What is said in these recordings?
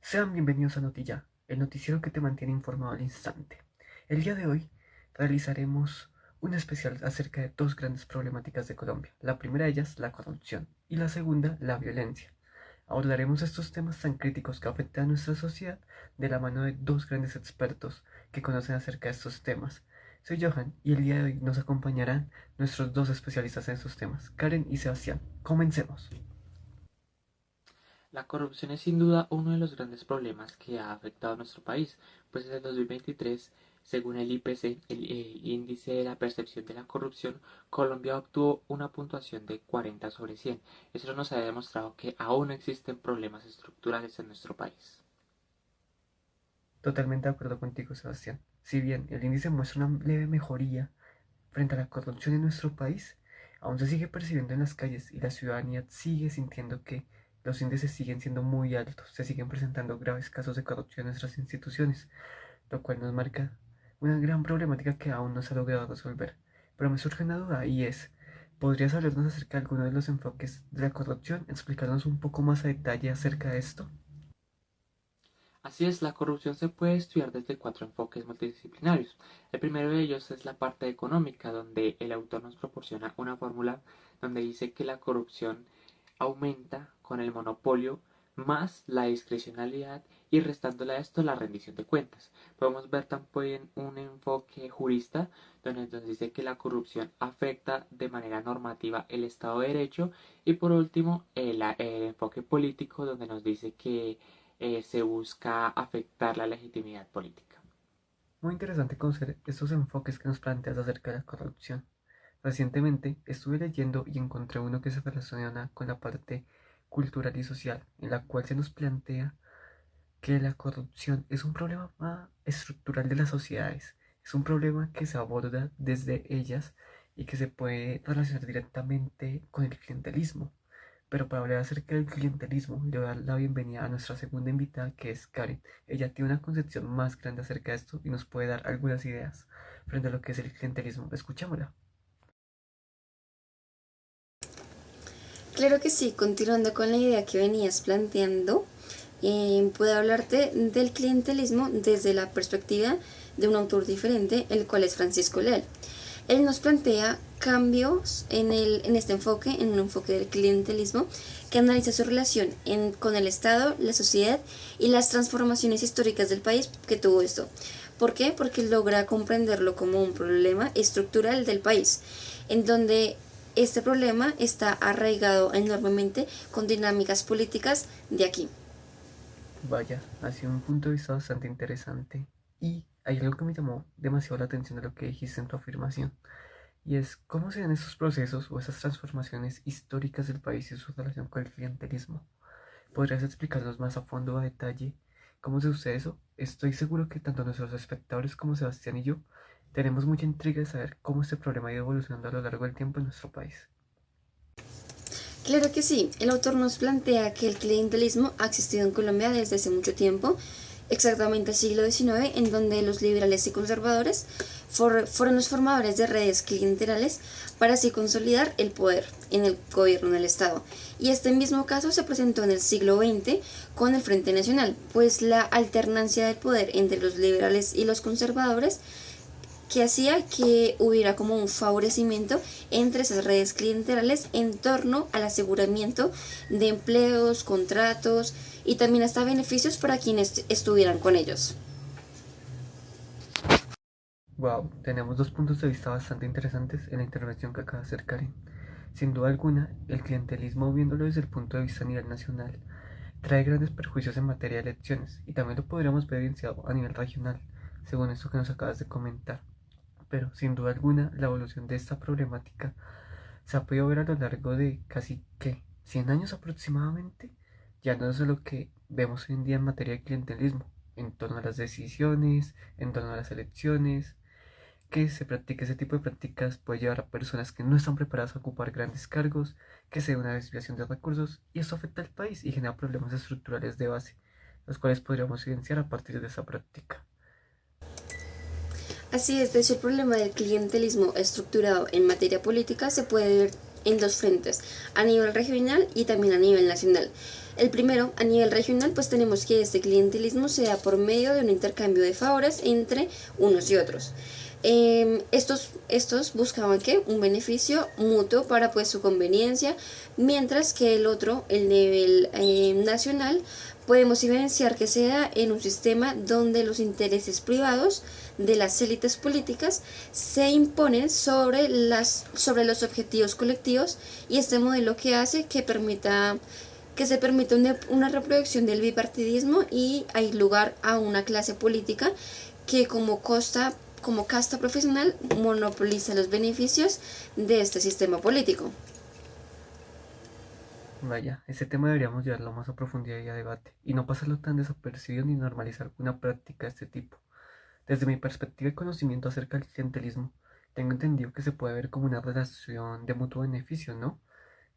Sean bienvenidos a Notilla, el noticiero que te mantiene informado al instante. El día de hoy realizaremos un especial acerca de dos grandes problemáticas de Colombia. La primera de ellas, la corrupción, y la segunda, la violencia. Abordaremos estos temas tan críticos que afectan a nuestra sociedad de la mano de dos grandes expertos que conocen acerca de estos temas. Soy Johan y el día de hoy nos acompañarán nuestros dos especialistas en estos temas, Karen y Sebastián. Comencemos. La corrupción es sin duda uno de los grandes problemas que ha afectado a nuestro país, pues desde el 2023, según el IPC, el índice de la percepción de la corrupción, Colombia obtuvo una puntuación de 40 sobre 100. Eso nos ha demostrado que aún existen problemas estructurales en nuestro país. Totalmente de acuerdo contigo, Sebastián. Si bien el índice muestra una leve mejoría frente a la corrupción en nuestro país, aún se sigue percibiendo en las calles y la ciudadanía sigue sintiendo que los índices siguen siendo muy altos, se siguen presentando graves casos de corrupción en nuestras instituciones, lo cual nos marca una gran problemática que aún no se ha logrado resolver. Pero me surge una duda y es, ¿podrías hablarnos acerca de alguno de los enfoques de la corrupción? ¿Explicarnos un poco más a detalle acerca de esto? Así es, la corrupción se puede estudiar desde cuatro enfoques multidisciplinarios. El primero de ellos es la parte económica, donde el autor nos proporciona una fórmula donde dice que la corrupción aumenta con el monopolio más la discrecionalidad y restándole a esto la rendición de cuentas. Podemos ver también un enfoque jurista donde nos dice que la corrupción afecta de manera normativa el Estado de Derecho y por último el enfoque político donde nos dice que se busca afectar la legitimidad política. Muy interesante conocer estos enfoques que nos planteas acerca de la corrupción. Recientemente estuve leyendo y encontré uno que se relaciona con la parte cultural y social, en la cual se nos plantea que la corrupción es un problema estructural de las sociedades, es un problema que se aborda desde ellas y que se puede relacionar directamente con el clientelismo. Pero para hablar acerca del clientelismo, le voy a dar la bienvenida a nuestra segunda invitada, que es Karen. Ella tiene una concepción más grande acerca de esto y nos puede dar algunas ideas frente a lo que es el clientelismo. Escuchémosla. Claro que sí, continuando con la idea que venías planteando, puedo hablarte del clientelismo desde la perspectiva de un autor diferente, el cual es Francisco Leal. Él nos plantea cambios en este enfoque, en un enfoque del clientelismo, que analiza su relación con el Estado, la sociedad y las transformaciones históricas del país que tuvo esto. ¿Por qué? Porque logra comprenderlo como un problema estructural del país, en donde este problema está arraigado enormemente con dinámicas políticas de aquí. Vaya, ha sido un punto de vista bastante interesante. Y hay algo que me llamó demasiado la atención de lo que dijiste en tu afirmación. Y es cómo se dan estos procesos o esas transformaciones históricas del país y su relación con el clientelismo. ¿Podrías explicarnos más a fondo, a detalle, cómo se sucede eso? Estoy seguro que tanto nuestros espectadores como Sebastián y yo tenemos mucha intriga de saber cómo este problema ha ido evolucionando a lo largo del tiempo en nuestro país. Claro que sí, el autor nos plantea que el clientelismo ha existido en Colombia desde hace mucho tiempo, exactamente el siglo XIX, en donde los liberales y conservadores fueron los formadores de redes clientelales para así consolidar el poder en el gobierno del Estado. Y este mismo caso se presentó en el siglo XX con el Frente Nacional, pues la alternancia del poder entre los liberales y los conservadores que hacía que hubiera como un favorecimiento entre esas redes clientelares en torno al aseguramiento de empleos, contratos y también hasta beneficios para quienes estuvieran con ellos. Wow, tenemos dos puntos de vista bastante interesantes en la intervención que acaba de hacer Karen. Sin duda alguna, el clientelismo, viéndolo desde el punto de vista a nivel nacional, trae grandes perjuicios en materia de elecciones y también lo podríamos ver evidenciado a nivel regional, según esto que nos acabas de comentar. Pero sin duda alguna, la evolución de esta problemática se ha podido ver a lo largo de casi, ¿qué?, 100 años aproximadamente. Ya no es lo que vemos hoy en día en materia de clientelismo, en torno a las decisiones, en torno a las elecciones, que se practique ese tipo de prácticas puede llevar a personas que no están preparadas a ocupar grandes cargos, que sea una desviación de recursos, y esto afecta al país y genera problemas estructurales de base, los cuales podríamos evidenciar a partir de esa práctica. Así es, de hecho el problema del clientelismo estructurado en materia política se puede ver en dos frentes, a nivel regional y también a nivel nacional. El primero, a nivel regional, pues tenemos que este clientelismo se da por medio de un intercambio de favores entre unos y otros. Estos buscaban que un beneficio mutuo para pues su conveniencia, mientras que el otro, el nivel nacional, podemos evidenciar que se da en un sistema donde los intereses privados de las élites políticas se imponen sobre los objetivos colectivos, y este modelo que hace que se permita una reproducción del bipartidismo y hay lugar a una clase política que como casta profesional monopoliza los beneficios de este sistema político. Vaya, ese tema deberíamos llevarlo más a profundidad y a debate, y no pasarlo tan desapercibido ni normalizar una práctica de este tipo. Desde mi perspectiva y conocimiento acerca del clientelismo, tengo entendido que se puede ver como una relación de mutuo beneficio, ¿no?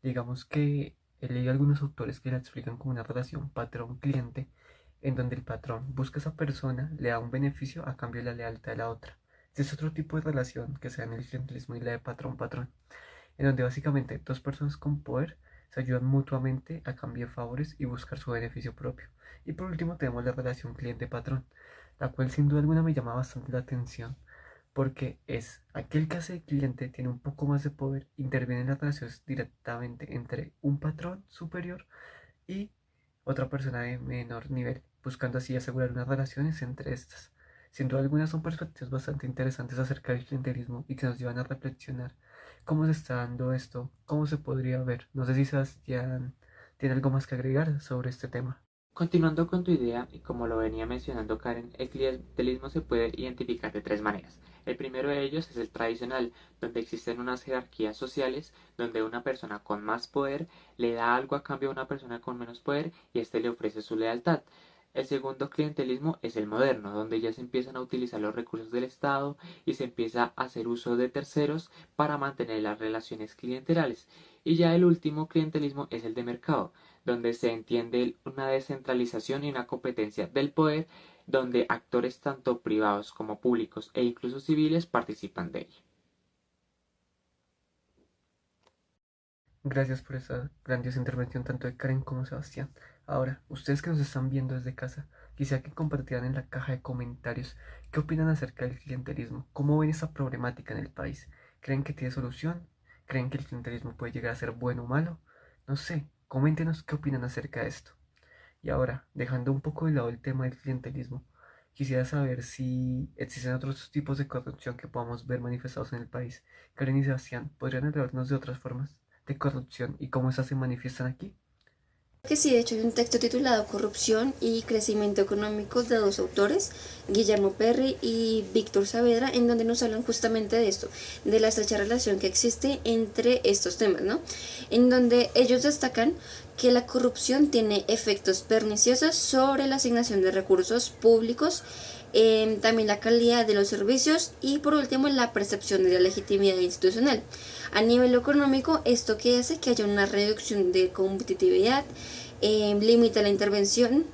Digamos que he leído algunos autores que la explican como una relación patrón-cliente, en donde el patrón busca a esa persona, le da un beneficio a cambio de la lealtad de la otra. Este es otro tipo de relación que se da en el clientelismo y la de patrón-patrón, en donde básicamente dos personas con poder se ayudan mutuamente a cambio de favores y buscar su beneficio propio. Y por último tenemos la relación cliente-patrón, la cual sin duda alguna me llama bastante la atención, porque es aquel que hace de cliente, tiene un poco más de poder, interviene en las relaciones directamente entre un patrón superior y otra persona de menor nivel, buscando así asegurar unas relaciones entre estas. Sin duda algunas son perspectivas bastante interesantes acerca del clientelismo y que nos llevan a reflexionar cómo se está dando esto, cómo se podría ver. No sé si Sebastián tiene algo más que agregar sobre este tema. Continuando con tu idea, y como lo venía mencionando Karen, el clientelismo se puede identificar de tres maneras. El primero de ellos es el tradicional, donde existen unas jerarquías sociales, donde una persona con más poder le da algo a cambio a una persona con menos poder y éste le ofrece su lealtad. El segundo clientelismo es el moderno, donde ya se empiezan a utilizar los recursos del Estado y se empieza a hacer uso de terceros para mantener las relaciones clientelares. Y ya el último clientelismo es el de mercado, donde se entiende una descentralización y una competencia del poder, donde actores tanto privados como públicos e incluso civiles participan de ello. Gracias por esa grandiosa intervención tanto de Karen como Sebastián. Ahora, ustedes que nos están viendo desde casa, quisiera que compartieran en la caja de comentarios qué opinan acerca del clientelismo, cómo ven esa problemática en el país. ¿Creen que tiene solución? ¿Creen que el clientelismo puede llegar a ser bueno o malo? No sé, coméntenos qué opinan acerca de esto. Y ahora, dejando un poco de lado el tema del clientelismo, quisiera saber si existen otros tipos de corrupción que podamos ver manifestados en el país. Karen y Sebastián, ¿podrían hablarnos de otras formas de corrupción y cómo esas se manifiestan aquí? Que sí, de hecho hay un texto titulado Corrupción y Crecimiento Económico de dos autores, Guillermo Perry y Víctor Saavedra, en donde nos hablan justamente de esto, de la estrecha relación que existe entre estos temas, ¿no? En donde ellos destacan que la corrupción tiene efectos perniciosos sobre la asignación de recursos públicos, también la calidad de los servicios y por último la percepción de la legitimidad institucional. A nivel económico, esto que hace que haya una reducción de competitividad, limita la intervención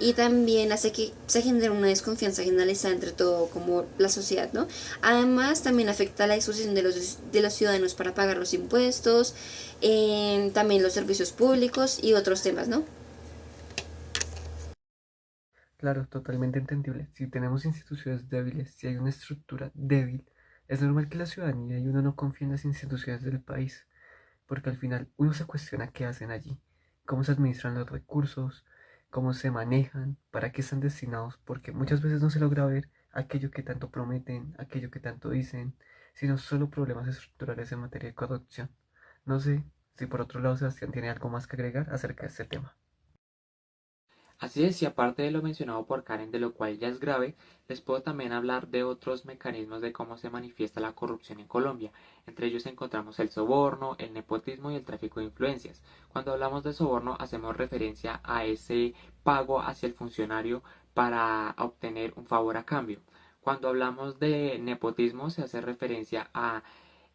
y también hace que se genere una desconfianza generalizada entre todo como la sociedad, ¿no? Además, también afecta la disposición de los ciudadanos para pagar los impuestos, también los servicios públicos y otros temas, ¿no? Claro, totalmente entendible. Si tenemos instituciones débiles, si hay una estructura débil, es normal que la ciudadanía y uno no confíe en las instituciones del país, porque al final uno se cuestiona qué hacen allí, cómo se administran los recursos, cómo se manejan, para qué están destinados, porque muchas veces no se logra ver aquello que tanto prometen, aquello que tanto dicen, sino solo problemas estructurales en materia de corrupción. No sé si por otro lado Sebastián tiene algo más que agregar acerca de este tema. Así es, y aparte de lo mencionado por Karen, de lo cual ya es grave, les puedo también hablar de otros mecanismos de cómo se manifiesta la corrupción en Colombia. Entre ellos encontramos el soborno, el nepotismo y el tráfico de influencias. Cuando hablamos de soborno hacemos referencia a ese pago hacia el funcionario para obtener un favor a cambio. Cuando hablamos de nepotismo se hace referencia a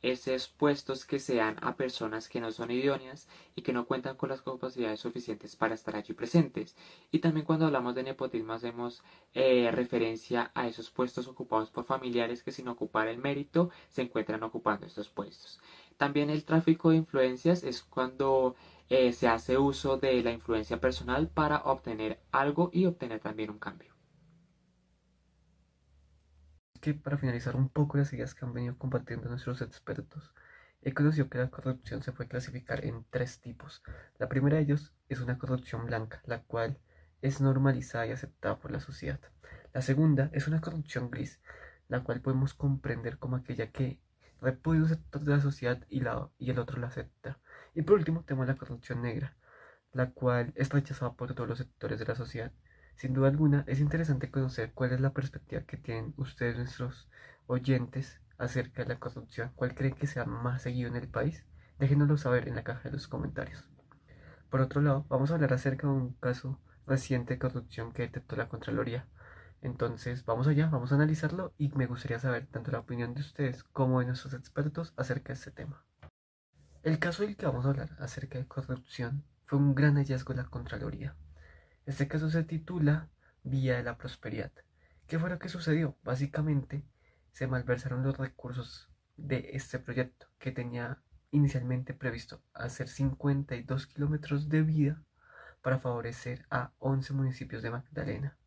esos puestos que se dan a personas que no son idóneas y que no cuentan con las capacidades suficientes para estar allí presentes. Y también cuando hablamos de nepotismo hacemos referencia a esos puestos ocupados por familiares que sin ocupar el mérito se encuentran ocupando estos puestos. También el tráfico de influencias es cuando se hace uso de la influencia personal para obtener algo y obtener también un cambio. Que para finalizar un poco las ideas que han venido compartiendo nuestros expertos, he conocido que la corrupción se puede clasificar en tres tipos. La primera de ellos es una corrupción blanca, la cual es normalizada y aceptada por la sociedad. La segunda es una corrupción gris, la cual podemos comprender como aquella que repudia un sector de la sociedad y el otro la acepta. Y por último tenemos la corrupción negra, la cual es rechazada por todos los sectores de la sociedad. Sin duda alguna, es interesante conocer cuál es la perspectiva que tienen ustedes, nuestros oyentes, acerca de la corrupción. ¿Cuál creen que sea más seguido en el país? Déjenoslo saber en la caja de los comentarios. Por otro lado, vamos a hablar acerca de un caso reciente de corrupción que detectó la Contraloría. Entonces, vamos allá, vamos a analizarlo y me gustaría saber tanto la opinión de ustedes como de nuestros expertos acerca de este tema. El caso del que vamos a hablar acerca de corrupción fue un gran hallazgo de la Contraloría. Este caso se titula Vía de la Prosperidad. ¿Qué fue lo que sucedió? Básicamente, se malversaron los recursos de este proyecto que tenía inicialmente previsto hacer 52 kilómetros de vía para favorecer a 11 municipios de Magdalena.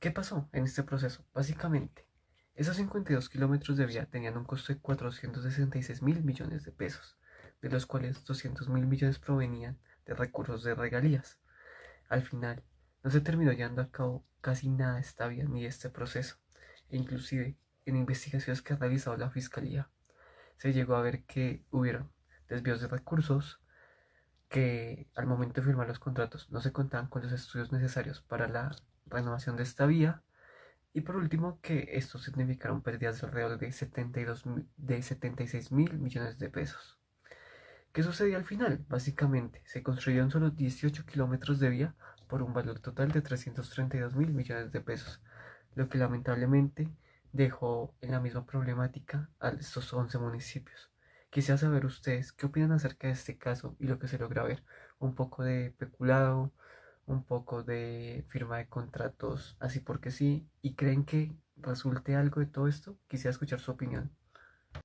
¿Qué pasó en este proceso? Básicamente, esos 52 kilómetros de vía tenían un costo de 466 mil millones de pesos, de los cuales 200 mil millones provenían de recursos de regalías. Al final, no se terminó llevando a cabo casi nada de esta vía ni de este proceso, e inclusive en investigaciones que ha realizado la Fiscalía, se llegó a ver que hubieron desvíos de recursos, que al momento de firmar los contratos no se contaban con los estudios necesarios para la renovación de esta vía, y por último que esto significaron pérdidas de alrededor de 76 mil millones de pesos. ¿Qué sucedió al final? Básicamente, se construyeron solo 18 kilómetros de vía por un valor total de 332 mil millones de pesos, lo que lamentablemente dejó en la misma problemática a estos 11 municipios. Quisiera saber ustedes qué opinan acerca de este caso y lo que se logra ver. Un poco de peculado, un poco de firma de contratos así porque sí, y creen que resulte algo de todo esto. Quisiera escuchar su opinión.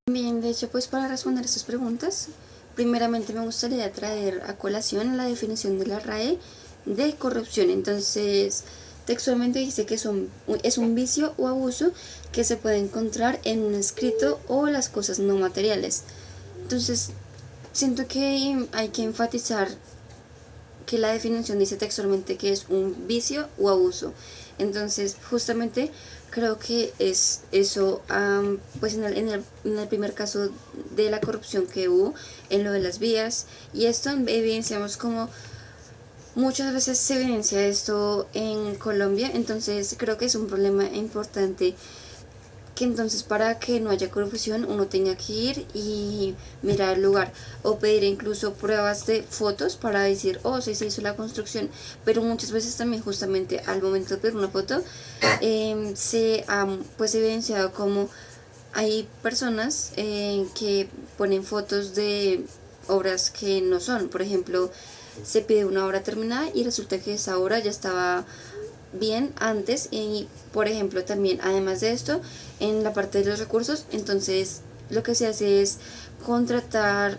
Bien, de hecho, pues para responder estas preguntas, primeramente me gustaría traer a colación la definición de la RAE de corrupción. Entonces, textualmente dice que es un vicio o abuso que se puede encontrar en un escrito o las cosas no materiales. Entonces, siento que hay que enfatizar que la definición dice textualmente que es un vicio o abuso. Entonces, justamente creo que es eso, pues en el primer caso de la corrupción que hubo en lo de las vías, y esto evidenciamos como muchas veces se evidencia esto en Colombia. Entonces creo que es un problema importante que entonces para que no haya corrupción uno tenga que ir y mirar el lugar o pedir incluso pruebas de fotos para decir, oh, sí se hizo la construcción, pero muchas veces también justamente al momento de pedir una foto se ha pues evidenciado como hay personas que ponen fotos de obras que no son. Por ejemplo, se pide una obra terminada y resulta que esa obra ya estaba bien antes. Y por ejemplo también, además de esto, en la parte de los recursos, entonces lo que se hace es contratar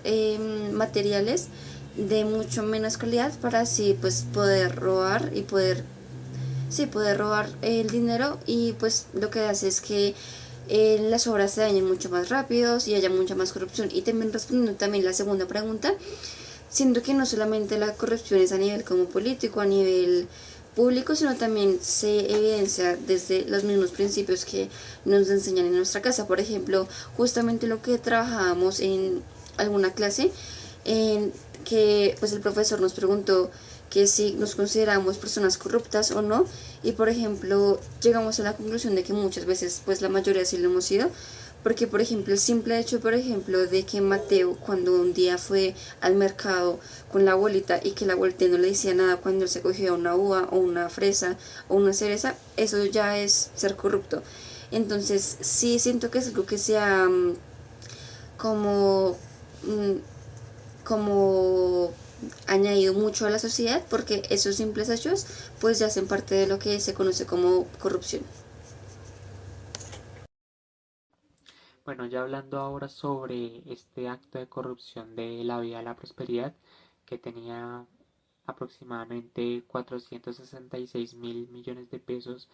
materiales de mucho menos calidad para así pues poder robar y poder robar el dinero. Y pues lo que hace es que las obras se dañen mucho más rápido y haya mucha más corrupción. Y también respondiendo también la segunda pregunta, siento que no solamente la corrupción es a nivel como político, a nivel público, sino también se evidencia desde los mismos principios que nos enseñan en nuestra casa. Por ejemplo, justamente lo que trabajábamos en alguna clase, en que pues el profesor nos preguntó que si nos consideramos personas corruptas o no, y por ejemplo llegamos a la conclusión de que muchas veces pues la mayoría sí lo hemos sido, porque por ejemplo el simple hecho por ejemplo de que Mateo cuando un día fue al mercado con la abuelita y que la abuelita no le decía nada cuando él se cogía una uva o una fresa o una cereza, eso ya es ser corrupto. Entonces sí siento que es algo que sea como como añadido mucho a la sociedad, porque esos simples hechos pues ya hacen parte de lo que se conoce como corrupción. Bueno, ya hablando ahora sobre este acto de corrupción de la vía a la prosperidad, que tenía aproximadamente 466.000 millones de pesos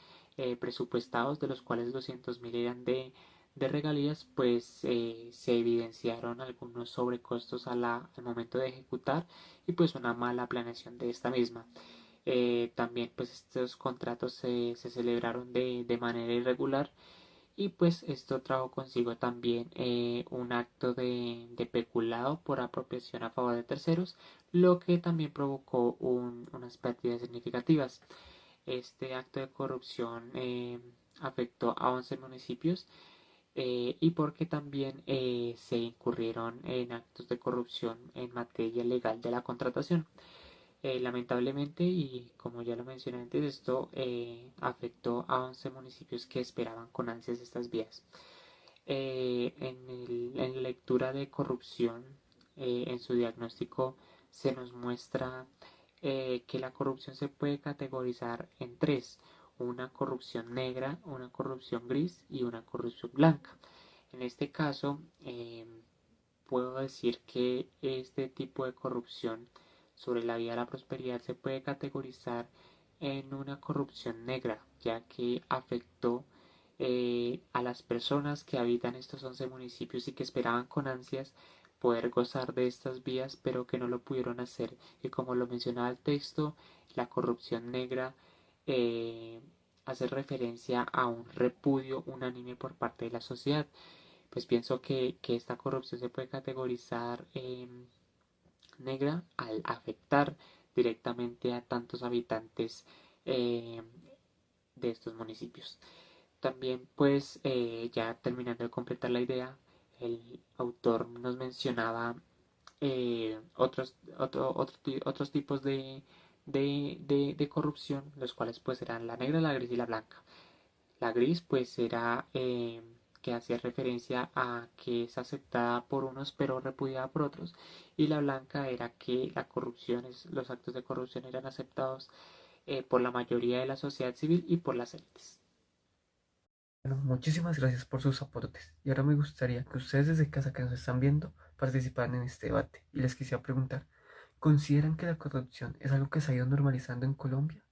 presupuestados, de los cuales 200.000 eran de regalías, pues se evidenciaron algunos sobrecostos al momento de ejecutar y pues una mala planeación de esta misma. También pues estos contratos se celebraron de manera irregular y pues esto trajo consigo también un acto de peculado por apropiación a favor de terceros, lo que también provocó unas pérdidas significativas. Este acto de corrupción afectó a 11 municipios y porque también se incurrieron en actos de corrupción en materia legal de la contratación. Lamentablemente, y como ya lo mencioné antes, esto afectó a 11 municipios que esperaban con ansias estas vías. En la lectura de corrupción, en su diagnóstico, se nos muestra que la corrupción se puede categorizar en tres: una corrupción negra, una corrupción gris y una corrupción blanca. En este caso, puedo decir que este tipo de corrupción sobre la vía de la prosperidad se puede categorizar en una corrupción negra, ya que afectó a las personas que habitan estos 11 municipios y que esperaban con ansias poder gozar de estas vías, pero que no lo pudieron hacer. Y como lo mencionaba el texto, la corrupción negra hace referencia a un repudio unánime por parte de la sociedad. Pues pienso que esta corrupción se puede categorizar negra al afectar directamente a tantos habitantes de estos municipios. También pues ya terminando de completar la idea, el autor nos mencionaba otros tipos de corrupción, los cuales pues eran la negra, la gris y la blanca. La gris pues era que hacía referencia a que es aceptada por unos pero repudiada por otros, y la blanca era que los actos de corrupción eran aceptados por la mayoría de la sociedad civil y por las élites. Bueno, muchísimas gracias por sus aportes. Y ahora me gustaría que ustedes desde casa que nos están viendo participaran en este debate. Y les quisiera preguntar, ¿consideran que la corrupción es algo que se ha ido normalizando en Colombia?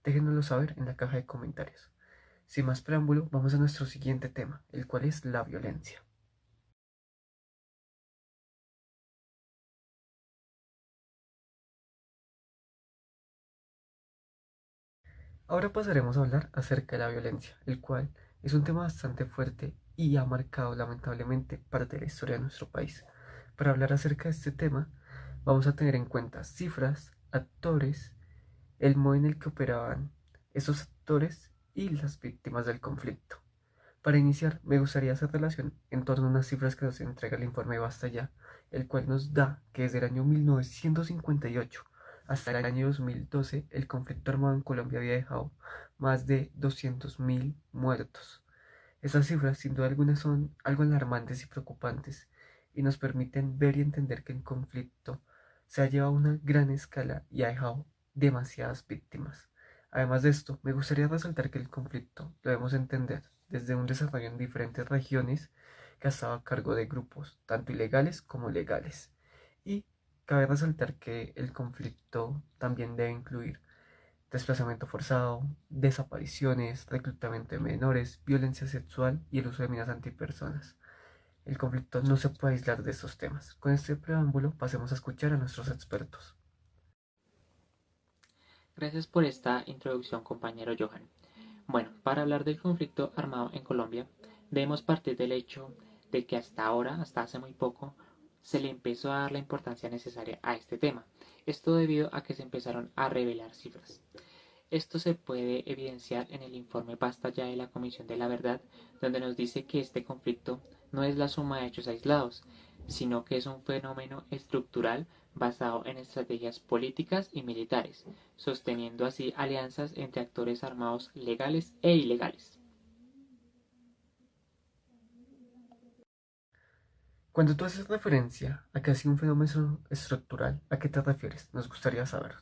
Déjenoslo saber en la caja de comentarios. Sin más preámbulo, vamos a nuestro siguiente tema, el cual es la violencia. Ahora pasaremos a hablar acerca de la violencia, el cual es un tema bastante fuerte y ha marcado lamentablemente parte de la historia de nuestro país. Para hablar acerca de este tema, vamos a tener en cuenta cifras, actores, el modo en el que operaban esos actores y las víctimas del conflicto. Para iniciar, me gustaría hacer relación en torno a unas cifras que nos entrega el informe Basta Ya, el cual nos da que desde el año 1958 hasta el año 2012 el conflicto armado en Colombia había dejado más de 200.000 muertos. Estas cifras sin duda alguna son algo alarmantes y preocupantes y nos permiten ver y entender que el conflicto se ha llevado a una gran escala y ha dejado demasiadas víctimas. Además de esto, me gustaría resaltar que el conflicto lo debemos entender desde un desarrollo en diferentes regiones que ha estado a cargo de grupos tanto ilegales como legales. Y cabe resaltar que el conflicto también debe incluir desplazamiento forzado, desapariciones, reclutamiento de menores, violencia sexual y el uso de minas antipersonas. El conflicto no se puede aislar de estos temas. Con este preámbulo pasemos a escuchar a nuestros expertos. Gracias por esta introducción, compañero Johan. Bueno, para hablar del conflicto armado en Colombia, debemos partir del hecho de que hasta ahora, hasta hace muy poco, se le empezó a dar la importancia necesaria a este tema. Esto debido a que se empezaron a revelar cifras. Esto se puede evidenciar en el informe Basta Ya de la Comisión de la Verdad, donde nos dice que este conflicto no es la suma de hechos aislados, sino que es un fenómeno estructural basado en estrategias políticas y militares, sosteniendo así alianzas entre actores armados legales e ilegales. Cuando tú haces referencia a que ha sido un fenómeno estructural, ¿a qué te refieres? Nos gustaría saber.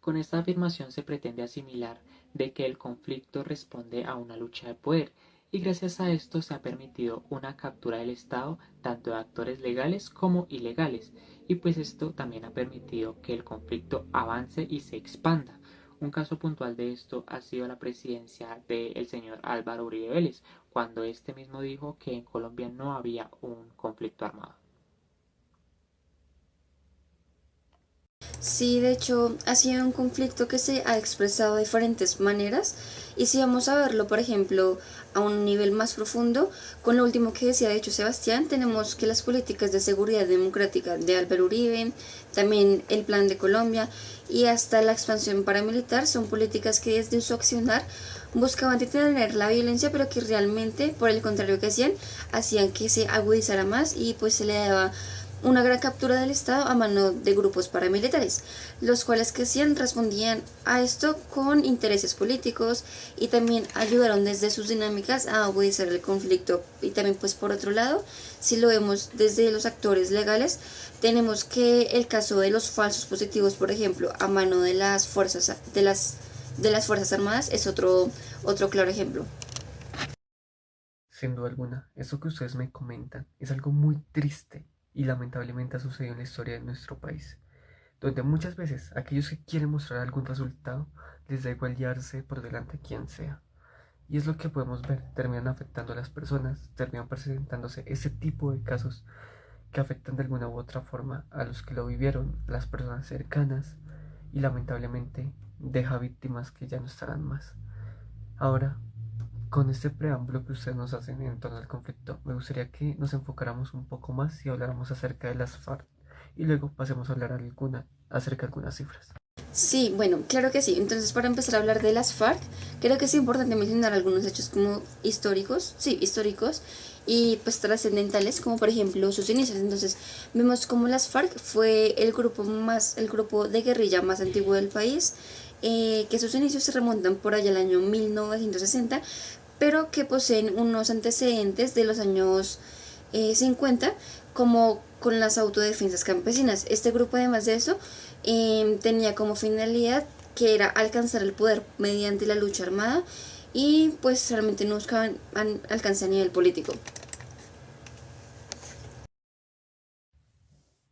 Con esta afirmación se pretende asimilar de que el conflicto responde a una lucha de poder, y gracias a esto se ha permitido una captura del Estado tanto de actores legales como ilegales, y pues esto también ha permitido que el conflicto avance y se expanda. Un caso puntual de esto ha sido la presidencia del señor Álvaro Uribe Vélez, cuando este mismo dijo que en Colombia no había un conflicto armado. Sí, de hecho, ha sido un conflicto que se ha expresado de diferentes maneras y si vamos a verlo, por ejemplo, a un nivel más profundo, con lo último que decía de hecho Sebastián, tenemos que las políticas de seguridad democrática de Álvaro Uribe, también el Plan de Colombia y hasta la expansión paramilitar son políticas que desde su accionar buscaban detener la violencia, pero que realmente, por el contrario que hacían que se agudizara más y pues se le daba una gran captura del Estado a mano de grupos paramilitares, los cuales que hacían respondían a esto con intereses políticos y también ayudaron desde sus dinámicas a agudizar el conflicto. Y también pues por otro lado, si lo vemos desde los actores legales, tenemos que el caso de los falsos positivos, por ejemplo, a mano de las fuerzas fuerzas armadas es otro claro ejemplo. Sin duda alguna, eso que ustedes me comentan es algo muy triste y lamentablemente ha sucedido en la historia de nuestro país, donde muchas veces aquellos que quieren mostrar algún resultado les da igual llevarse por delante quien sea. Y es lo que podemos ver, terminan afectando a las personas, terminan presentándose ese tipo de casos que afectan de alguna u otra forma a los que lo vivieron, a las personas cercanas, y lamentablemente deja víctimas que ya no estarán más. Ahora, con este preámbulo que ustedes nos hacen en torno al conflicto, me gustaría que nos enfocáramos un poco más y habláramos acerca de las FARC y luego pasemos a hablar acerca de algunas cifras. Sí, bueno, claro que sí. Entonces, para empezar a hablar de las FARC, creo que es importante mencionar algunos hechos como históricos, sí, históricos y pues trascendentales, como por ejemplo sus inicios. Entonces, vemos como las FARC fue el grupo de guerrilla más antiguo del país, que sus inicios se remontan por allá al año 1960, pero que poseen unos antecedentes de los años 50, como con las autodefensas campesinas. Este grupo, además de eso, tenía como finalidad que era alcanzar el poder mediante la lucha armada y pues realmente no buscaban alcance a nivel político.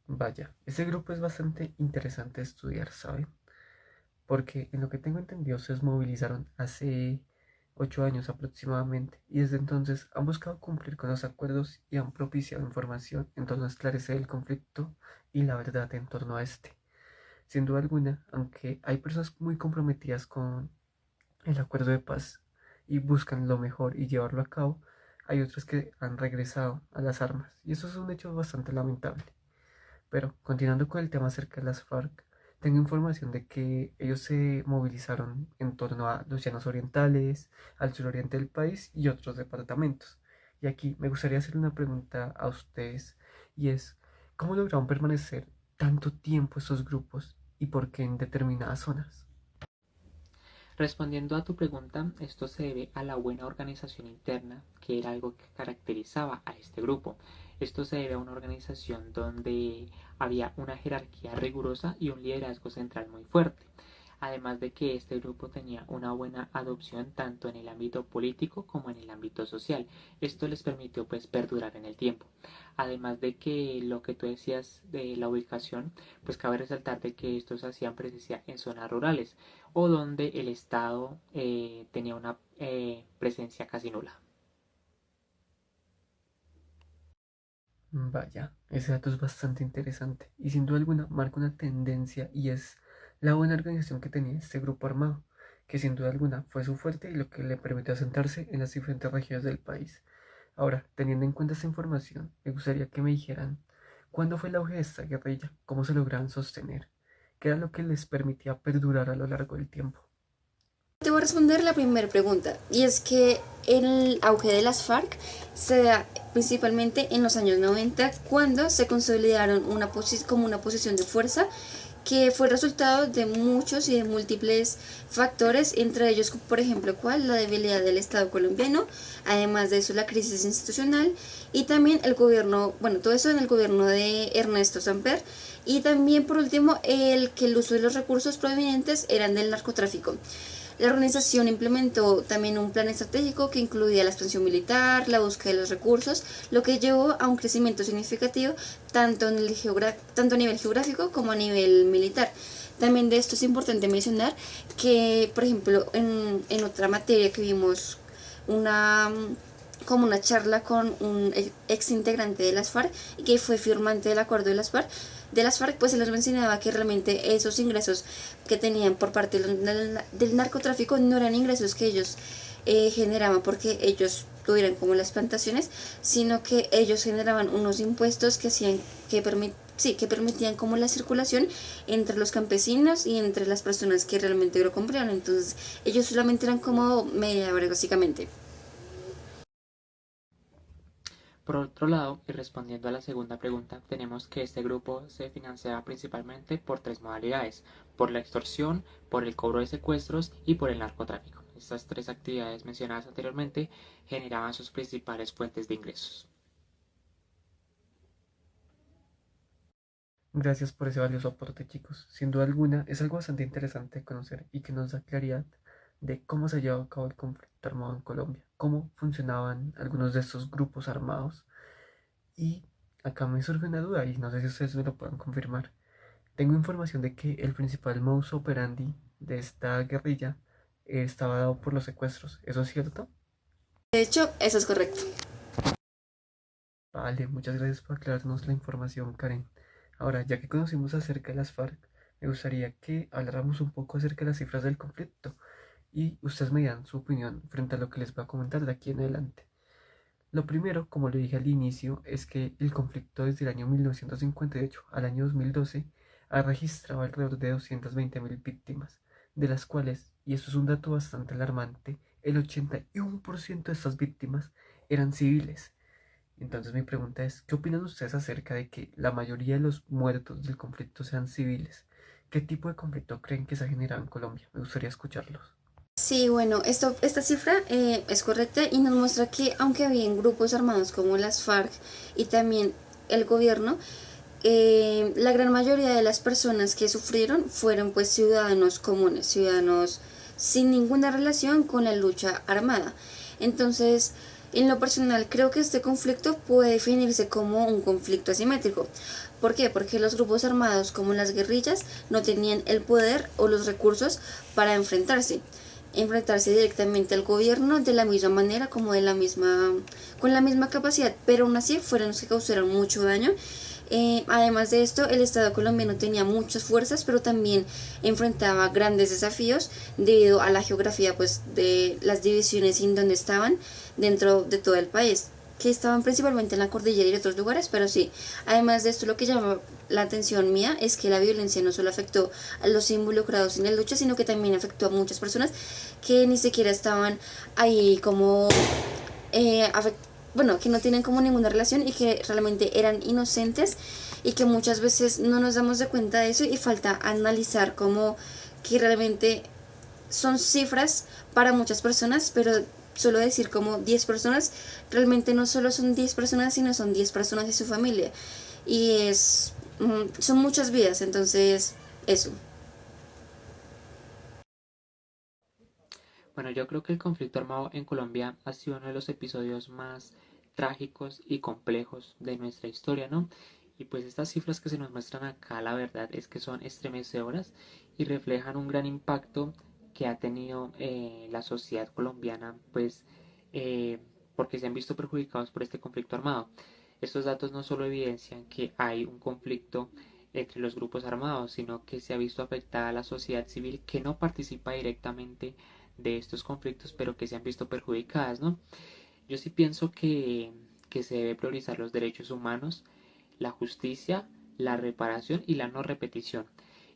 Vaya, ese grupo es bastante interesante de estudiar, ¿sabe? Porque en lo que tengo entendido se desmovilizaron hace 8 años aproximadamente y desde entonces han buscado cumplir con los acuerdos y han propiciado información en torno a esclarecer el conflicto y la verdad en torno a este. Sin duda alguna, aunque hay personas muy comprometidas con el acuerdo de paz y buscan lo mejor y llevarlo a cabo, hay otras que han regresado a las armas y eso es un hecho bastante lamentable. Pero continuando con el tema acerca de las FARC, tengo información de que ellos se movilizaron en torno a los llanos orientales, al suroriente del país y otros departamentos. Y aquí me gustaría hacer una pregunta a ustedes y es, ¿cómo lograron permanecer tanto tiempo estos grupos y por qué en determinadas zonas? Respondiendo a tu pregunta, esto se debe a la buena organización interna, que era algo que caracterizaba a este grupo. Esto se debe a una organización donde había una jerarquía rigurosa y un liderazgo central muy fuerte. Además de que este grupo tenía una buena adopción tanto en el ámbito político como en el ámbito social. Esto les permitió pues perdurar en el tiempo. Además de que lo que tú decías de la ubicación, pues cabe resaltar de que estos hacían presencia en zonas rurales o donde el Estado tenía una presencia casi nula. Vaya, ese dato es bastante interesante y sin duda alguna marca una tendencia y es la buena organización que tenía este grupo armado, que sin duda alguna fue su fuerte y lo que le permitió asentarse en las diferentes regiones del país. Ahora, teniendo en cuenta esta información, me gustaría que me dijeran cuándo fue el auge de esta guerrilla, cómo se lograron sostener, qué era lo que les permitía perdurar a lo largo del tiempo. Te voy a responder la primera pregunta, y es que el auge de las FARC se da principalmente en los años 90, cuando se consolidaron como una posición de fuerza que fue resultado de muchos y de múltiples factores, entre ellos, por ejemplo, ¿cuál? La debilidad del Estado colombiano, además de eso la crisis institucional y también el gobierno, bueno, todo eso en el gobierno de Ernesto Samper, y también por último el uso de los recursos provenientes eran del narcotráfico. La organización implementó también un plan estratégico que incluía la expansión militar, la búsqueda de los recursos, lo que llevó a un crecimiento significativo tanto a nivel geográfico como a nivel militar. También de esto es importante mencionar que, por ejemplo, en otra materia que vimos una como una charla con un ex integrante de las FARC y que fue firmante del acuerdo de las FARC, pues se les mencionaba que realmente esos ingresos que tenían por parte del narcotráfico no eran ingresos que ellos generaban porque ellos tuvieran como las plantaciones, sino que ellos generaban unos impuestos que hacían que permitían como la circulación entre los campesinos y entre las personas que realmente lo compraron. Entonces ellos solamente eran como mediadores básicamente. Por otro lado, y respondiendo a la segunda pregunta, tenemos que este grupo se financiaba principalmente por tres modalidades: por la extorsión, por el cobro de secuestros y por el narcotráfico. Estas tres actividades mencionadas anteriormente generaban sus principales fuentes de ingresos. Gracias por ese valioso aporte, chicos. Sin duda alguna, es algo bastante interesante de conocer y que nos da claridad de cómo se llevaba a cabo el conflicto armado en Colombia, cómo funcionaban algunos de estos grupos armados. Y acá me surge una duda y no sé si ustedes me lo puedan confirmar. Tengo información de que el principal modus operandi de esta guerrilla estaba dado por los secuestros. ¿Eso es cierto? De hecho, eso es correcto. Vale, muchas gracias por aclararnos la información, Karen. Ahora, ya que conocimos acerca de las FARC, me gustaría que habláramos un poco acerca de las cifras del conflicto y ustedes me dan su opinión frente a lo que les voy a comentar de aquí en adelante. Lo primero, como lo dije al inicio, es que el conflicto desde el año 1958 al año 2012 ha registrado alrededor de 220.000 víctimas, de las cuales, y esto es un dato bastante alarmante, el 81% de estas víctimas eran civiles. Entonces mi pregunta es, ¿qué opinan ustedes acerca de que la mayoría de los muertos del conflicto sean civiles? ¿Qué tipo de conflicto creen que se ha generado en Colombia? Me gustaría escucharlos. Sí, bueno, esta cifra es correcta y nos muestra que aunque habían grupos armados como las FARC y también el gobierno, la gran mayoría de las personas que sufrieron fueron pues ciudadanos comunes, ciudadanos sin ninguna relación con la lucha armada. Entonces, en lo personal, creo que este conflicto puede definirse como un conflicto asimétrico. ¿Por qué? Porque los grupos armados como las guerrillas no tenían el poder o los recursos para enfrentarse directamente al gobierno de la misma manera como con la misma capacidad, pero aún así fueron los que causaron mucho daño. Además de esto, el Estado colombiano tenía muchas fuerzas, pero también enfrentaba grandes desafíos debido a la geografía pues, de las divisiones en donde estaban dentro de todo el país, que estaban principalmente en la cordillera y otros lugares, pero sí. Además de esto, lo que llama la atención mía es que la violencia no solo afectó a los involucrados en la lucha, sino que también afectó a muchas personas que ni siquiera estaban ahí como bueno, que no tienen como ninguna relación y que realmente eran inocentes y que muchas veces no nos damos de cuenta de eso y falta analizar como que realmente son cifras para muchas personas, pero solo decir como 10 personas, realmente no solo son 10 personas, sino son 10 personas y su familia. Y son muchas vidas, entonces eso. Bueno, yo creo que el conflicto armado en Colombia ha sido uno de los episodios más trágicos y complejos de nuestra historia, ¿no? Y pues estas cifras que se nos muestran acá, la verdad es que son estremecedoras y reflejan un gran impacto que ha tenido la sociedad colombiana, pues eh, porque se han visto perjudicados por este conflicto armado. Estos datos no solo evidencian que hay un conflicto entre los grupos armados, sino que se ha visto afectada a la sociedad civil que no participa directamente de estos conflictos, pero que se han visto perjudicadas, ¿no? Yo sí pienso que se debe priorizar los derechos humanos, la justicia, la reparación y la no repetición.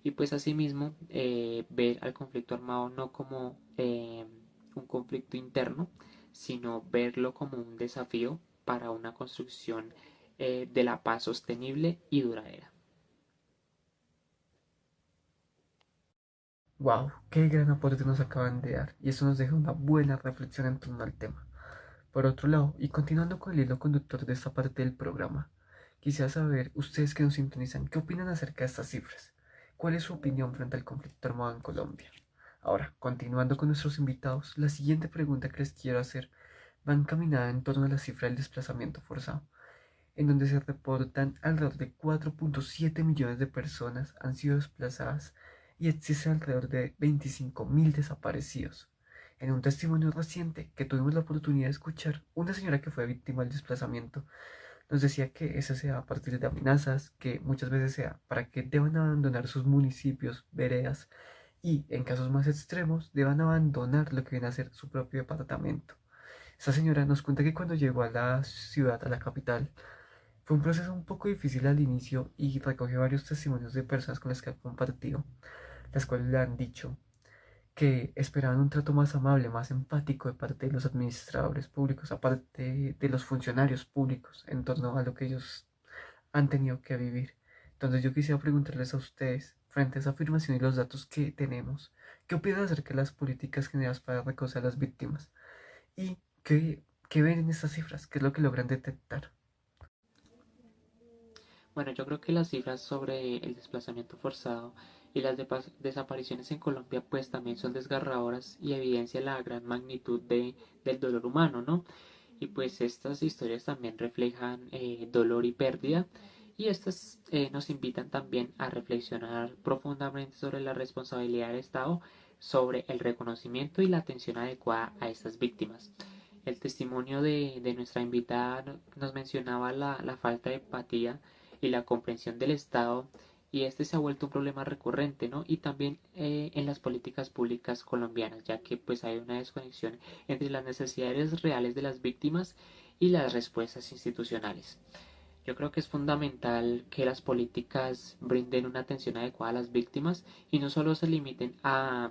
Y pues asimismo ver al conflicto armado no como un conflicto interno, sino verlo como un desafío para una construcción de la paz sostenible y duradera. Wow, qué gran aporte nos acaban de dar y eso nos deja una buena reflexión en torno al tema. Por otro lado, y continuando con el hilo conductor de esta parte del programa, quisiera saber, ustedes que nos sintonizan, ¿qué opinan acerca de estas cifras? ¿Cuál es su opinión frente al conflicto armado en Colombia? Ahora, continuando con nuestros invitados, la siguiente pregunta que les quiero hacer va encaminada en torno a la cifra del desplazamiento forzado, en donde se reportan alrededor de 4.7 millones de personas han sido desplazadas y existe alrededor de 25.000 desaparecidos. En un testimonio reciente que tuvimos la oportunidad de escuchar, una señora que fue víctima del desplazamiento nos decía que eso se da a partir de amenazas, que muchas veces se da para que deban abandonar sus municipios, veredas y, en casos más extremos, deban abandonar lo que viene a ser su propio departamento. Esta señora nos cuenta que cuando llegó a la ciudad, a la capital, fue un proceso un poco difícil al inicio y recogió varios testimonios de personas con las que ha compartido, las cuales le han dicho que esperaban un trato más amable, más empático de parte de los administradores públicos, aparte de los funcionarios públicos, en torno a lo que ellos han tenido que vivir. Entonces yo quisiera preguntarles a ustedes, frente a esa afirmación y los datos que tenemos, ¿qué opinan acerca de las políticas generadas para reconocer a las víctimas? ¿Y qué ven en estas cifras? ¿Qué es lo que logran detectar? Bueno, yo creo que las cifras sobre el desplazamiento forzado y las desapariciones en Colombia pues también son desgarradoras y evidencian la gran magnitud del dolor humano, ¿no? Y pues estas historias también reflejan dolor y pérdida y estas nos invitan también a reflexionar profundamente sobre la responsabilidad del Estado, sobre el reconocimiento y la atención adecuada a estas víctimas. El testimonio de nuestra invitada nos mencionaba la falta de empatía y la comprensión del Estado, y este se ha vuelto un problema recurrente, ¿no? Y también en las políticas públicas colombianas, ya que pues hay una desconexión entre las necesidades reales de las víctimas y las respuestas institucionales. Yo creo que es fundamental que las políticas brinden una atención adecuada a las víctimas y no solo se limiten a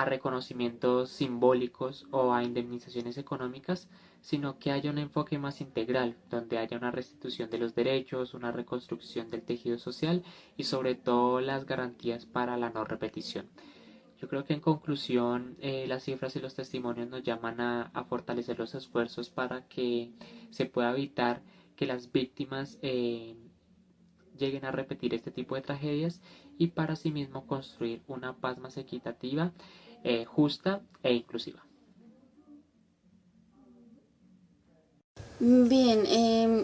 reconocimientos simbólicos o a indemnizaciones económicas, sino que haya un enfoque más integral, donde haya una restitución de los derechos, una reconstrucción del tejido social y sobre todo las garantías para la no repetición. Yo creo que en conclusión las cifras y los testimonios nos llaman a fortalecer los esfuerzos para que se pueda evitar que las víctimas lleguen a repetir este tipo de tragedias y para asimismo construir una paz más equitativa, justa e inclusiva. Bien,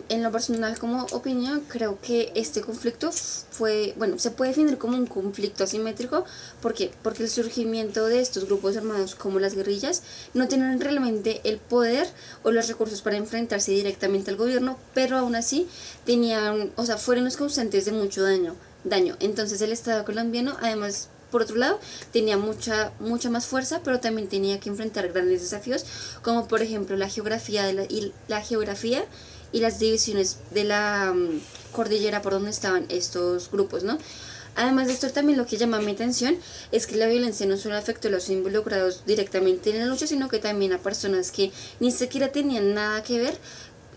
en lo personal como opinión, creo que este conflicto fue, bueno, se puede definir como un conflicto asimétrico. ¿Por qué? Porque el surgimiento de estos grupos armados como las guerrillas no tienen realmente el poder o los recursos para enfrentarse directamente al gobierno, pero aún así tenían, o sea, fueron los causantes de mucho daño. Entonces el Estado colombiano, además, por otro lado, tenía mucha más fuerza, pero también tenía que enfrentar grandes desafíos, como por ejemplo la geografía y las divisiones de la cordillera por donde estaban estos grupos, ¿no? Además de esto, también lo que llama mi atención es que la violencia no solo afectó a los involucrados directamente en la lucha, sino que también a personas que ni siquiera tenían nada que ver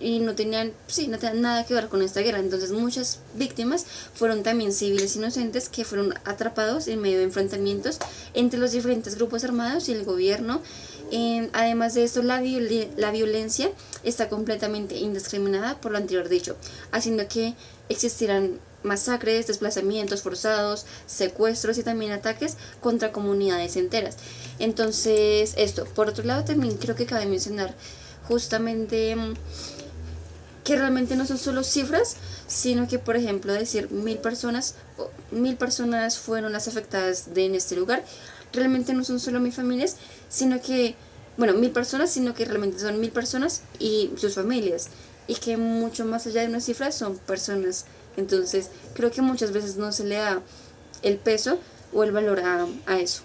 y no tenían, sí, no tenían nada que ver con esta guerra. Entonces muchas víctimas fueron también civiles inocentes que fueron atrapados en medio de enfrentamientos entre los diferentes grupos armados y el gobierno. Además de esto, la violencia está completamente indiscriminada por lo anterior dicho, haciendo que existieran masacres, desplazamientos forzados, secuestros y también ataques contra comunidades enteras. Entonces, esto, por otro lado, también creo que cabe mencionar justamente que realmente no son solo cifras, sino que, por ejemplo, decir 1.000 personas fueron las afectadas en este lugar, realmente no son solo 1.000 familias, sino que, bueno, 1.000 personas, sino que realmente son 1.000 personas y sus familias, y que mucho más allá de una cifra son personas. Entonces, creo que muchas veces no se le da el peso o el valor a eso.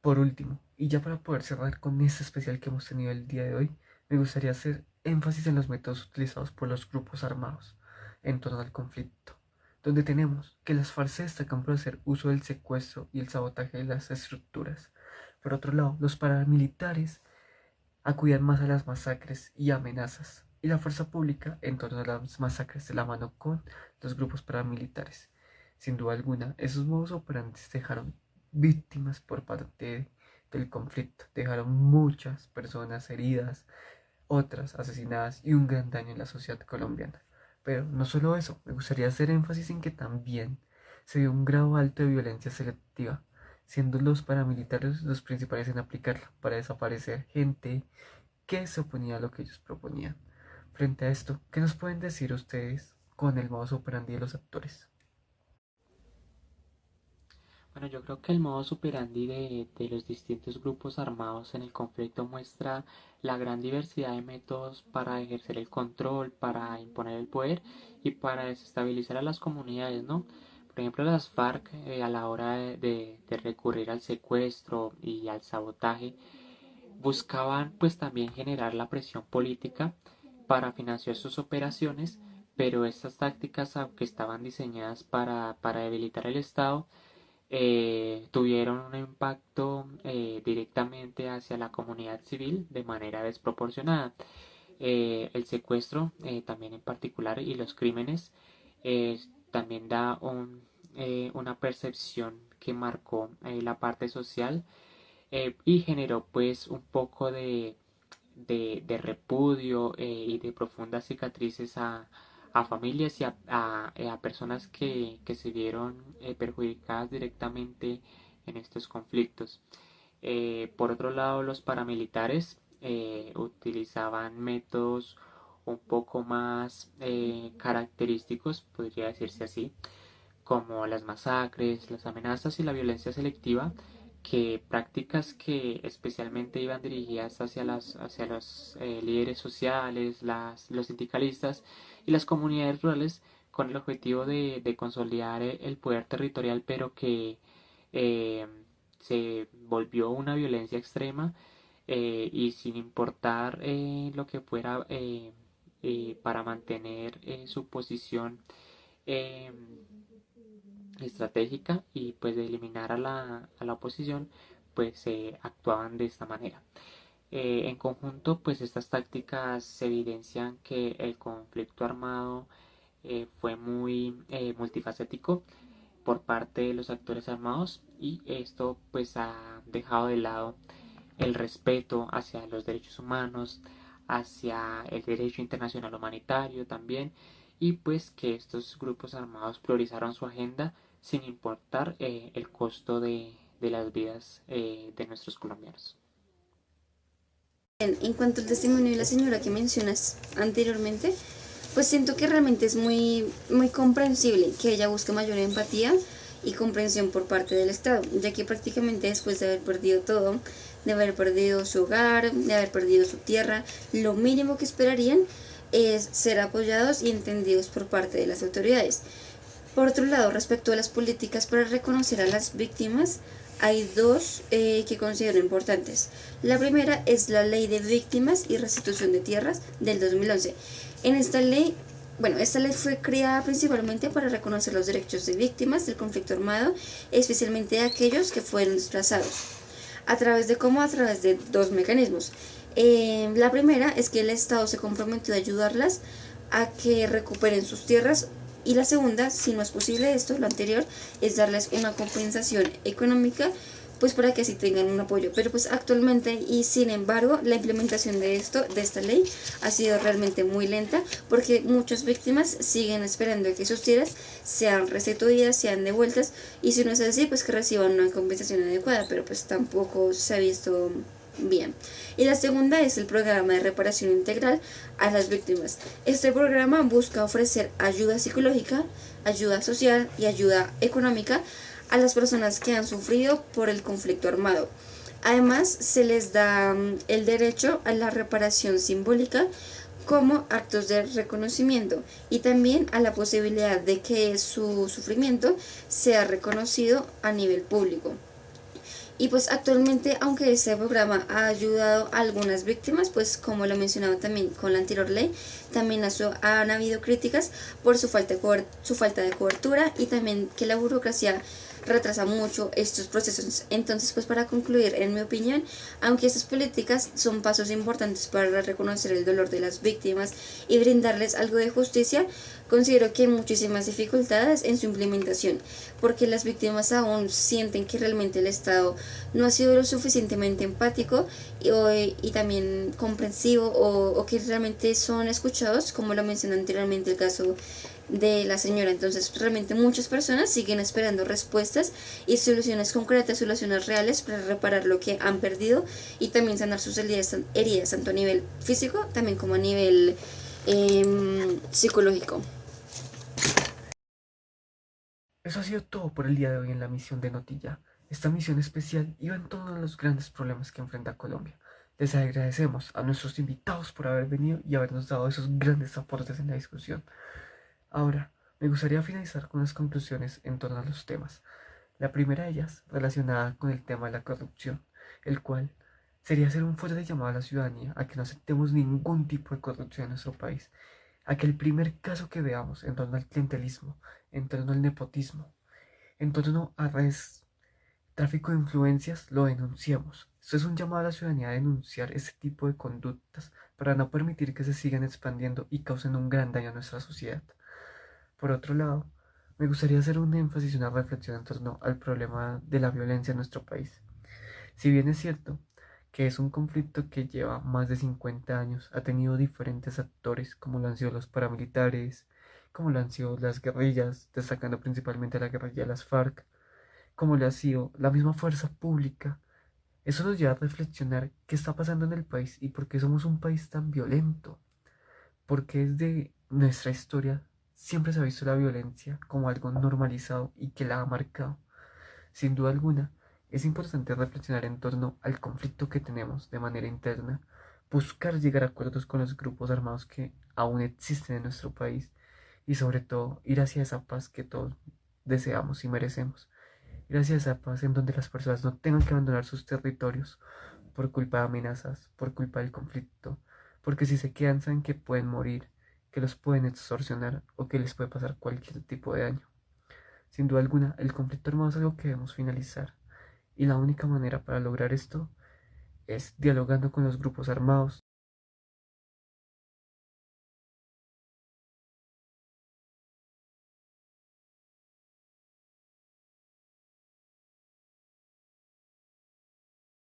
Por último, y ya para poder cerrar con este especial que hemos tenido el día de hoy, me gustaría hacer énfasis en los métodos utilizados por los grupos armados en torno al conflicto, donde tenemos que las FARC se destacan por hacer uso del secuestro y el sabotaje de las estructuras. Por otro lado, los paramilitares acudían más a las masacres y amenazas, y la fuerza pública en torno a las masacres de la mano con los grupos paramilitares. Sin duda alguna, esos modos operantes dejaron víctimas por parte del conflicto, dejaron muchas personas heridas, otras asesinadas y un gran daño en la sociedad colombiana. Pero no solo eso, me gustaría hacer énfasis en que también se dio un grado alto de violencia selectiva, siendo los paramilitares los principales en aplicarla para desaparecer gente que se oponía a lo que ellos proponían. Frente a esto, ¿qué nos pueden decir ustedes con el modus operandi de los actores? Bueno, yo creo que el modus operandi de los distintos grupos armados en el conflicto muestra la gran diversidad de métodos para ejercer el control, para imponer el poder y para desestabilizar a las comunidades, ¿no? Por ejemplo, las FARC a la hora de recurrir al secuestro y al sabotaje buscaban pues también generar la presión política para financiar sus operaciones, pero estas tácticas, aunque estaban diseñadas para debilitar el Estado, tuvieron un impacto directamente hacia la comunidad civil de manera desproporcionada. El secuestro también en particular y los crímenes también da una percepción que marcó la parte social y generó pues un poco de repudio y de profundas cicatrices a familias y a personas que se vieron perjudicadas directamente en estos conflictos. Por otro lado, los paramilitares utilizaban métodos un poco más característicos, podría decirse así, como las masacres, las amenazas y la violencia selectiva, que prácticas que especialmente iban dirigidas hacia los líderes sociales, los sindicalistas y las comunidades rurales con el objetivo de consolidar el poder territorial, pero que eh, se volvió una violencia extrema y sin importar lo que fuera para mantener su posición eh, estratégica y pues de eliminar a la oposición, pues actuaban de esta manera. En conjunto, pues estas tácticas evidencian que el conflicto armado fue muy multifacético por parte de los actores armados y esto pues ha dejado de lado el respeto hacia los derechos humanos, hacia el derecho internacional humanitario también, y pues que estos grupos armados priorizaron su agenda sin importar el costo de las vidas de nuestros colombianos. En cuanto al testimonio de la señora que mencionas anteriormente, pues siento que realmente es muy comprensible que ella busque mayor empatía y comprensión por parte del Estado, ya que prácticamente después de haber perdido todo, de haber perdido su hogar, de haber perdido su tierra, lo mínimo que esperarían es ser apoyados y entendidos por parte de las autoridades. Por otro lado, respecto a las políticas para reconocer a las víctimas, hay dos que considero importantes. La primera es la Ley de Víctimas y Restitución de Tierras del 2011. En esta ley fue creada principalmente para reconocer los derechos de víctimas del conflicto armado, especialmente de aquellos que fueron desplazados. ¿A través de dos mecanismos? La primera es que el Estado se comprometió a ayudarlas a que recuperen sus tierras, y la segunda, si no es posible esto, lo anterior, es darles una compensación económica, pues para que así tengan un apoyo. Pero pues actualmente y sin embargo la implementación de esta ley ha sido realmente muy lenta, porque muchas víctimas siguen esperando que sus tierras sean restituidas, sean devueltas, y si no es así, pues que reciban una compensación adecuada, pero pues tampoco se ha visto bien. Y la segunda es el programa de reparación integral a las víctimas. Este programa busca ofrecer ayuda psicológica, ayuda social y ayuda económica a las personas que han sufrido por el conflicto armado. Además, se les da el derecho a la reparación simbólica como actos de reconocimiento, y también a la posibilidad de que su sufrimiento sea reconocido a nivel público. Y pues actualmente, aunque este programa ha ayudado a algunas víctimas, pues como lo mencionaba también con la anterior ley, también han habido críticas por su falta de cobertura, y también que la burocracia retrasa mucho estos procesos. Entonces, pues para concluir, en mi opinión, aunque estas políticas son pasos importantes para reconocer el dolor de las víctimas y brindarles algo de justicia, considero que hay muchísimas dificultades en su implementación, porque las víctimas aún sienten que realmente el Estado no ha sido lo suficientemente empático y también comprensivo, o que realmente son escuchados, como lo mencioné anteriormente el caso de la señora. Entonces, realmente muchas personas siguen esperando respuestas y soluciones concretas, soluciones reales para reparar lo que han perdido y también sanar sus heridas tanto a nivel físico también como a nivel psicológico. Eso ha sido todo por el día de hoy en la misión de Notilla. Esta misión especial iba en todos los grandes problemas que enfrenta Colombia. Les agradecemos a nuestros invitados por haber venido y habernos dado esos grandes aportes en la discusión. Ahora, me gustaría finalizar con unas conclusiones en torno a los temas. La primera de ellas relacionada con el tema de la corrupción, el cual sería hacer un fuerte llamado a la ciudadanía a que no aceptemos ningún tipo de corrupción en nuestro país, a que el primer caso que veamos en torno al clientelismo, en torno al nepotismo, en torno a redes, tráfico de influencias, lo denunciemos. Esto es un llamado a la ciudadanía a denunciar este tipo de conductas para no permitir que se sigan expandiendo y causen un gran daño a nuestra sociedad. Por otro lado, me gustaría hacer un énfasis y una reflexión en torno al problema de la violencia en nuestro país. Si bien es cierto que es un conflicto que lleva más de 50 años, ha tenido diferentes actores, como lo han sido los paramilitares, como lo han sido las guerrillas, destacando principalmente la guerrilla de las FARC, como lo ha sido la misma fuerza pública. Eso nos lleva a reflexionar qué está pasando en el país y por qué somos un país tan violento, porque desde nuestra historia siempre se ha visto la violencia como algo normalizado y que la ha marcado. Sin duda alguna, es importante reflexionar en torno al conflicto que tenemos de manera interna, buscar llegar a acuerdos con los grupos armados que aún existen en nuestro país y sobre todo ir hacia esa paz que todos deseamos y merecemos. Ir hacia esa paz en donde las personas no tengan que abandonar sus territorios por culpa de amenazas, por culpa del conflicto, porque si se quedan saben que pueden morir, que los pueden extorsionar o que les puede pasar cualquier tipo de daño. Sin duda alguna, el conflicto armado es algo que debemos finalizar, y la única manera para lograr esto es dialogando con los grupos armados,